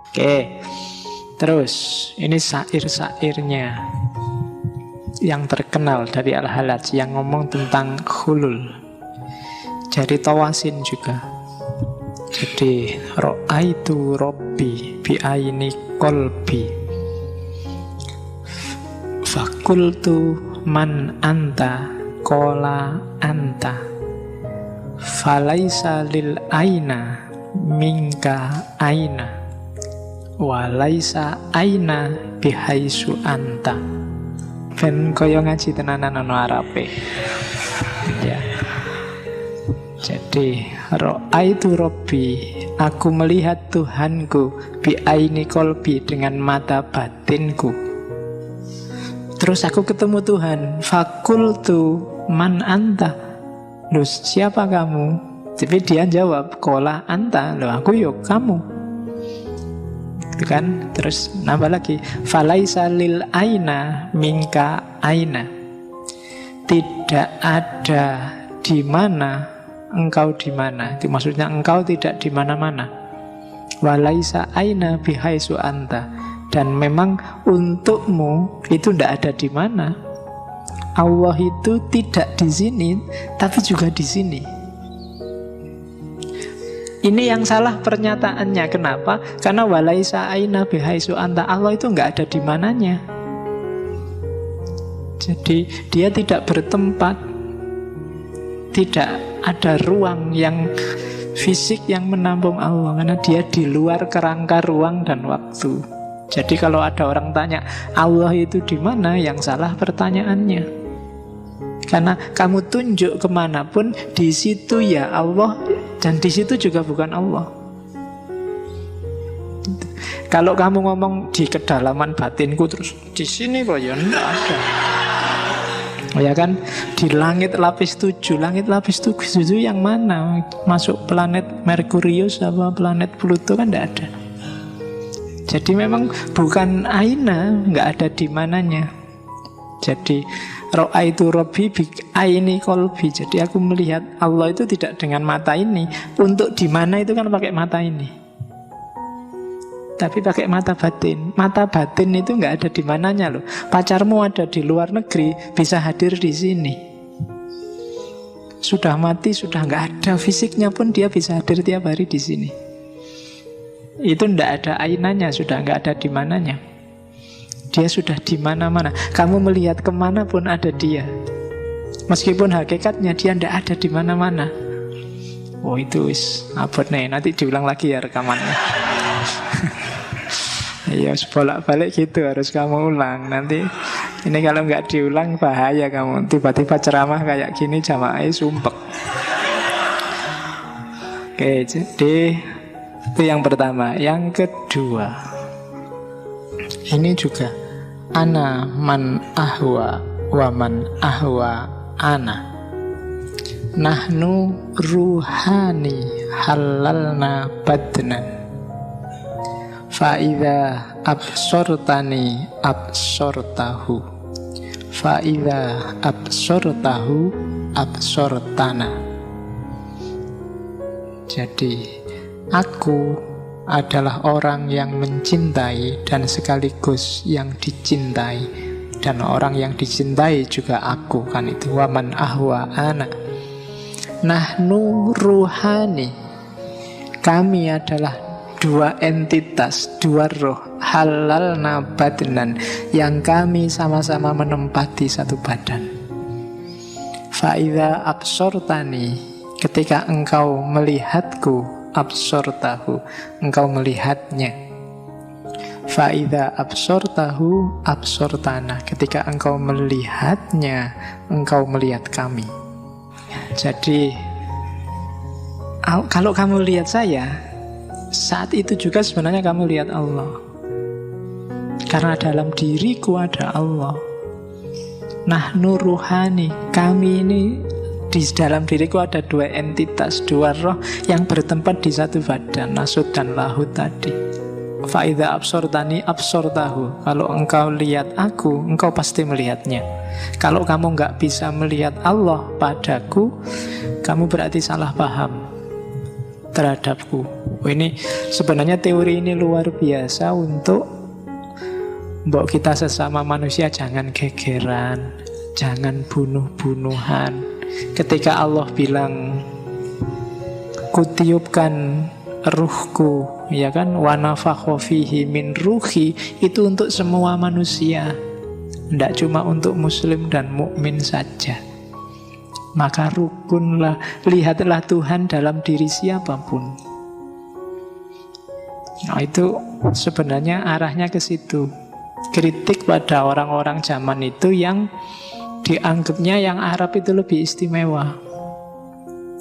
Oke, terus ini syair-syairnya yang terkenal dari Al-Hallaj yang ngomong tentang hulul. Jadi Tawasin juga. Jadi ra'aitu rabbi bi'aini qalbi fakultu man anta qala anta falaisa lil aina minka aina walaisa aina bihaisu anta. Ben kaya ngaji tenanan ana Arabe. Ya. Jadi ra'aitu rabbi, aku melihat Tuhanku bi'aini qalbi, dengan mata batinku. Terus aku ketemu Tuhan, fakultu man anta, loh siapa kamu? Tapi dia jawab, kola anta, loh aku yuk kamu. Gitu kan? Terus nambah lagi, falaisa lil aina minka aina, tidak ada di mana engkau di mana. Itu maksudnya engkau tidak di mana-mana. Walaisa aina bihaisu anta, dan memang untukmu itu tidak ada di mana. Allah itu tidak di sini, tapi juga di sini. Ini yang salah pernyataannya. Kenapa? Karena walaisa aina bihaisu anta, Allah itu nggak ada di mananya. Jadi dia tidak bertempat, tidak ada ruang yang fisik yang menampung Allah, karena dia di luar kerangka ruang dan waktu. Jadi kalau ada orang tanya Allah itu di mana, yang salah pertanyaannya. Karena kamu tunjuk kemanapun, di situ ya Allah, dan di situ juga bukan Allah. Kalau kamu ngomong di kedalaman batinku, terus di sini kok ya enggak ada. Ya kan, di langit lapis 7. Langit lapis 7 yang mana? Masuk planet Merkurius apa planet Pluto kan tidak ada. Jadi memang bukan aina, nggak ada di mananya. Jadi ra'aitu rabbi bi aini qalbi. Jadi aku melihat Allah itu tidak dengan mata ini. Untuk di mana itu kan pakai mata ini, tapi pakai mata batin. Mata batin itu nggak ada di mananya loh. Pacarmu ada di luar negeri, bisa hadir di sini. Sudah mati, sudah nggak ada fisiknya pun dia bisa hadir tiap hari di sini. Itu nggak ada ainanya, sudah nggak ada di mananya. Dia sudah di mana-mana. Kamu melihat kemana pun ada dia. Meskipun hakikatnya dia nggak ada di mana-mana. Oh itu wis abot nih. Nanti diulang lagi ya rekamannya. Iya, bolak-balik gitu harus kamu ulang. Nanti ini kalau nggak diulang bahaya kamu. Tiba-tiba ceramah kayak gini jamaahnya sumpek. Oke, jadi itu yang pertama. Yang kedua, ini juga ana man ahwa wa man ahwa ana. Nahnu ruhani halalna badnan fa'idha absortani absortahu fa'idha absortahu absortana. Jadi aku adalah orang yang mencintai dan sekaligus yang dicintai, dan orang yang dicintai juga aku, kan itu waman ahwa ana. Nahnu ruhani, kami adalah dua entitas, dua roh, halal nabadnan, yang kami sama-sama menempati satu badan. Fa'idha absortani, ketika engkau melihatku, absortahu, engkau melihatnya. Fa'idha absortahu absortana, ketika engkau melihatnya, engkau melihat kami. Jadi kalau kamu lihat saya, saat itu juga sebenarnya kamu lihat Allah. Karena dalam diriku ada Allah. Nahnu ruhani, kami ini di dalam diriku ada dua entitas, dua roh yang bertempat di satu badan, nasut dan lahut tadi. Fa'idha absortani absortahu, kalau engkau lihat aku, engkau pasti melihatnya. Kalau kamu nggak bisa melihat Allah padaku, kamu berarti salah paham terhadapku. Oh, ini sebenarnya teori ini luar biasa untuk mbok kita sesama manusia jangan gegeran, jangan bunuh-bunuhan. Ketika Allah bilang kutiupkan ruhku, ya kan, wa nafakha fihi min ruhi, itu untuk semua manusia, tidak cuma untuk muslim dan mukmin saja. Maka rukunlah, lihatlah Tuhan dalam diri siapapun. Nah, itu sebenarnya arahnya ke situ. Kritik pada orang-orang zaman itu yang dianggapnya yang Arab itu lebih istimewa.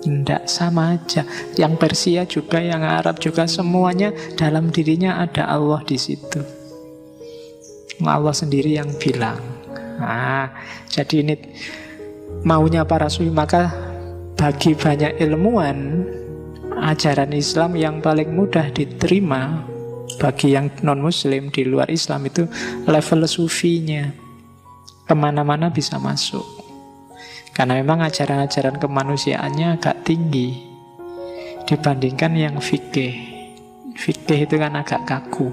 Tidak, sama aja. Yang Persia juga, yang Arab juga, semuanya dalam dirinya ada Allah di situ. Allah sendiri yang bilang. Nah, jadi ini maunya para sufi. Maka bagi banyak ilmuwan, ajaran Islam yang paling mudah diterima bagi yang non-muslim di luar Islam itu level sufinya. Kemana-mana bisa masuk. Karena memang ajaran-ajaran kemanusiaannya agak tinggi dibandingkan yang fikih. Fikih itu kan agak kaku.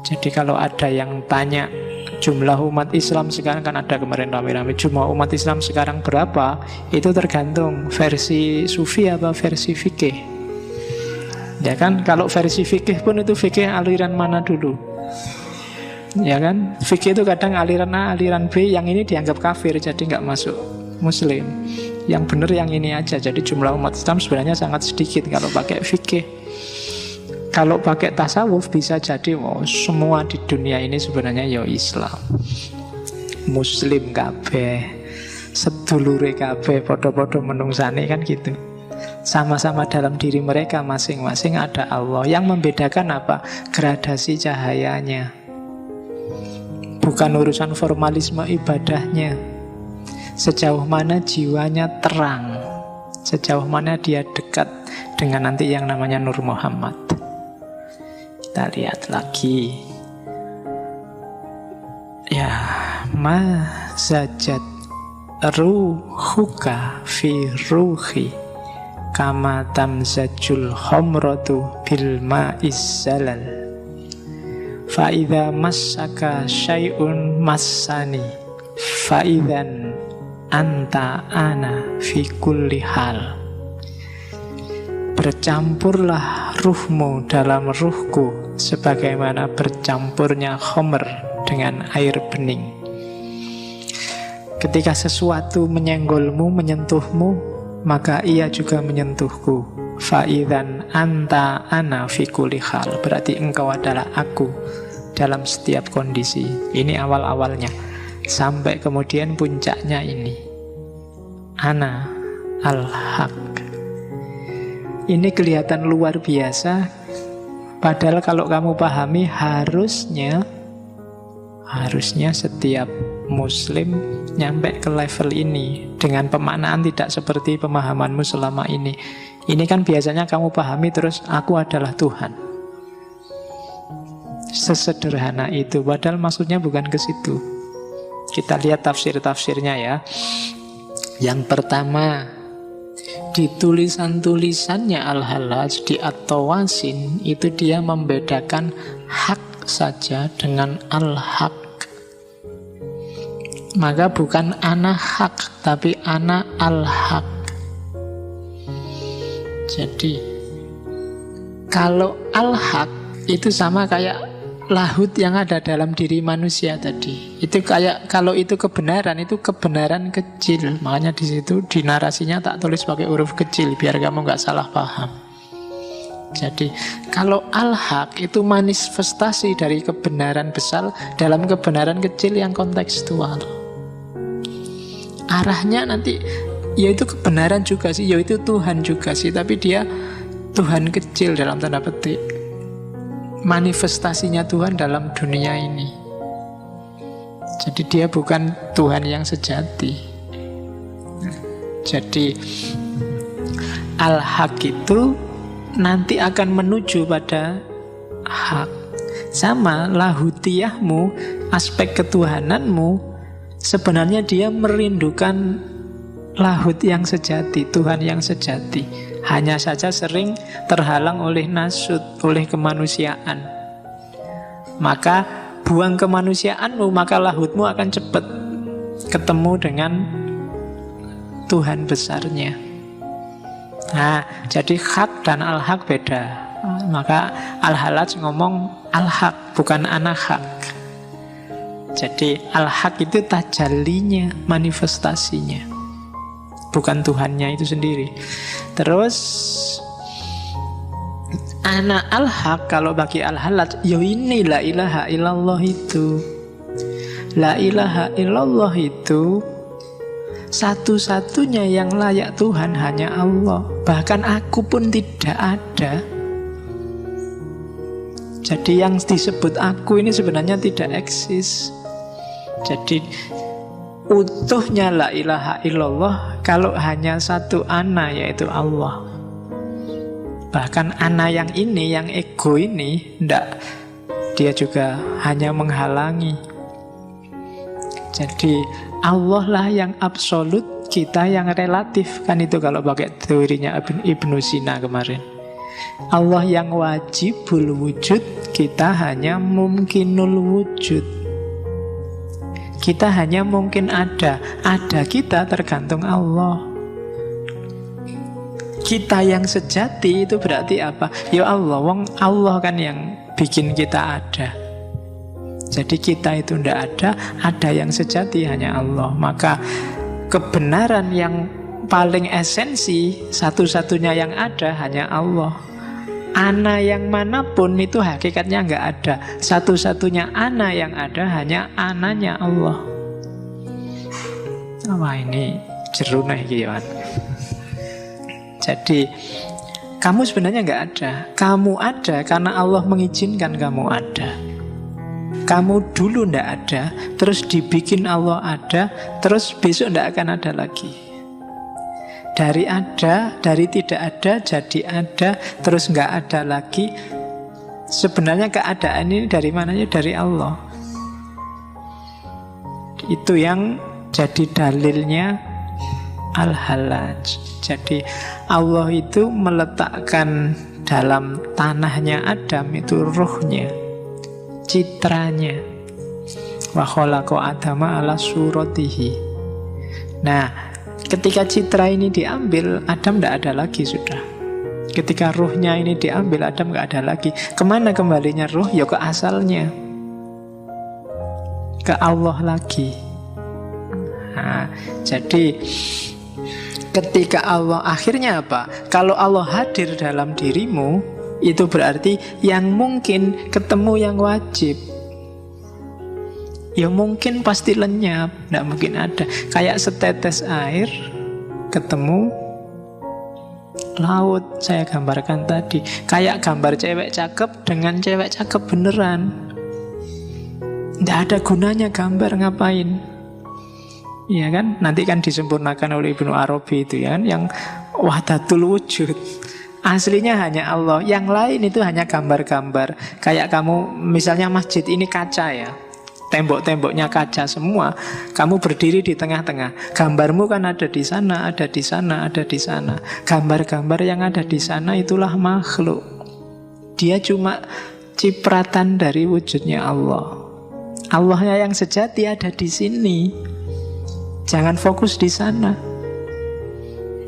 Jadi kalau ada yang tanya jumlah umat Islam sekarang, kan ada kemarin rame-rame jumlah umat Islam sekarang berapa, itu tergantung versi sufi apa versi fikih. Ya kan, kalau versi fikih pun itu fikih aliran mana dulu. Ya kan, fikih itu kadang aliran A, aliran B, yang ini dianggap kafir jadi nggak masuk muslim. Yang benar yang ini aja. Jadi jumlah umat Islam sebenarnya sangat sedikit kalau pakai fikih. Kalau pakai tasawuf bisa jadi semua di dunia ini sebenarnya ya Islam, muslim kabeh, sedulure kabeh, podo-podo menungsane, kan gitu. Sama-sama dalam diri mereka masing-masing ada Allah. Yang membedakan apa? Gradasi cahayanya. Bukan urusan formalisme ibadahnya. Sejauh mana jiwanya terang, sejauh mana dia dekat dengan nanti yang namanya Nur Muhammad. Kita lihat lagi. Ya, ma zajat ruhuka fi ruhi kama tamzajul khamratu bil ma'is zalal. Fa'idha massaka syai'un massani fa'idhan anta ana fi kulli hal. Bercampurlah ruhmu dalam ruhku sebagaimana bercampurnya khamr dengan air bening. Ketika sesuatu menyenggolmu, menyentuhmu, maka ia juga menyentuhku. Fa'idhan anta ana fi kulli hal. Berarti engkau adalah aku dalam setiap kondisi. Ini awal-awalnya. Sampai kemudian puncaknya ini. Ana al-haq. Ini kelihatan luar biasa. Padahal kalau kamu pahami harusnya setiap muslim nyampe ke level ini dengan pemaknaan tidak seperti pemahamanmu selama ini. Ini kan biasanya kamu pahami terus aku adalah Tuhan. Sesederhana itu, padahal maksudnya bukan ke situ. Kita lihat tafsir-tafsirnya ya. Yang pertama, di tulisan-tulisannya Al-Hallaj, di At-Tawasin, itu dia membedakan hak saja dengan al-haq. Maka bukan ana hak, tapi ana al-haq. Jadi kalau al-haq itu sama kayak lahut yang ada dalam diri manusia tadi. Itu kayak kalau itu kebenaran kecil. Makanya di situ di narasinya tak tulis pakai huruf kecil biar kamu nggak salah paham. Jadi kalau al-haq itu manifestasi dari kebenaran besar dalam kebenaran kecil yang kontekstual. Arahnya nanti yaitu kebenaran juga sih, yaitu Tuhan juga sih, tapi dia Tuhan kecil dalam tanda petik. Manifestasinya Tuhan dalam dunia ini. Jadi dia bukan Tuhan yang sejati. Jadi al-haq itu nanti akan menuju pada hak. Sama lahutiyahmu, aspek ketuhananmu, sebenarnya dia merindukan lahut yang sejati, Tuhan yang sejati. Hanya saja sering terhalang oleh nasut, oleh kemanusiaan. Maka buang kemanusiaanmu, maka lahutmu akan cepat ketemu dengan Tuhan besarnya. Nah, jadi hak dan al-haq beda. Maka Al-Hallaj ngomong al-haq, bukan anak hak. Jadi al-haq itu tajallinya, manifestasinya, bukan Tuhannya itu sendiri. Terus anak al-haq kalau bagi Al-Hallaj, ya ini la ilaha illallah itu. La ilaha illallah itu satu-satunya yang layak Tuhan hanya Allah. Bahkan aku pun tidak ada. Jadi yang disebut aku ini sebenarnya tidak eksis. Jadi utuhnya la ilaha illallah kalau hanya satu ana, yaitu Allah. Bahkan ana yang ini, yang ego ini, ndak, dia juga hanya menghalangi. Jadi Allah lah yang absolut, kita yang relatif. Kan itu kalau pakai teorinya Ibnu Sina kemarin. Allah yang wajibul wujud, kita hanya mungkinul wujud. Kita hanya mungkin ada. Ada kita tergantung Allah. Kita yang sejati itu berarti apa? Ya Allah, wong Allah kan yang bikin kita ada. Jadi kita itu tidak ada yang sejati hanya Allah. Maka kebenaran yang paling esensi, satu-satunya yang ada hanya Allah. Ana yang manapun itu hakikatnya nggak ada. Satu-satunya ana yang ada hanya ananya Allah. Wah, ini jerunah gitu. Jadi kamu sebenarnya nggak ada. Kamu ada karena Allah mengizinkan kamu ada. Kamu dulu ndak ada, terus dibikin Allah ada, terus besok ndak akan ada lagi. Dari ada, dari tidak ada, jadi ada, terus nggak ada lagi. Sebenarnya keadaan ini dari mananya? Dari Allah. Itu yang jadi dalilnya Al-Hallaj. Jadi Allah itu meletakkan dalam tanahnya Adam itu ruhnya, citranya. Wa khalaqa Adama ala suratihi. Nah, ketika citra ini diambil, Adam tidak ada lagi sudah. Ketika ruhnya ini diambil, Adam tidak ada lagi. Kemana kembalinya ruh? Ya ke asalnya, ke Allah lagi. Nah, jadi ketika Allah akhirnya apa? Kalau Allah hadir dalam dirimu, itu berarti yang mungkin ketemu yang wajib. Ya mungkin pasti lenyap, tidak mungkin ada. Kayak setetes air ketemu laut, saya gambarkan tadi. Kayak gambar cewek cakep dengan cewek cakep beneran. Tidak ada gunanya gambar, ngapain? Iya kan? Nanti kan disempurnakan oleh Ibnu Arabi itu ya kan? Yang wahdatul wujud. Aslinya hanya Allah. Yang lain itu hanya gambar-gambar. Kayak kamu misalnya masjid ini kaca ya, tembok-temboknya kaca semua. Kamu berdiri di tengah-tengah. Gambarmu kan ada di sana, ada di sana, ada di sana. Gambar-gambar yang ada di sana itulah makhluk. Dia cuma cipratan dari wujudnya Allah. Allahnya yang sejati ada di sini. Jangan fokus di sana.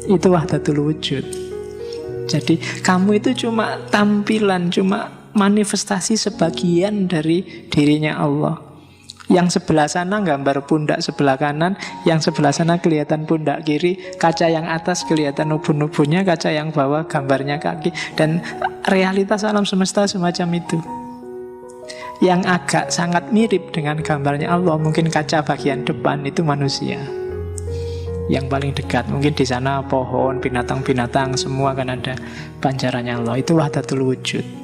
Itu wahdatul wujud. Jadi kamu itu cuma tampilan, cuma manifestasi sebagian dari dirinya Allah. Yang sebelah sana gambar pundak sebelah kanan, yang sebelah sana kelihatan pundak kiri, kaca yang atas kelihatan ubun-ubunnya, kaca yang bawah gambarnya kaki. Dan realitas alam semesta semacam itu. Yang agak sangat mirip dengan gambarnya Allah, mungkin kaca bagian depan itu manusia yang paling dekat. Mungkin di sana pohon, binatang-binatang semua kan ada pancarannya Allah. Itu wahdatul wujud.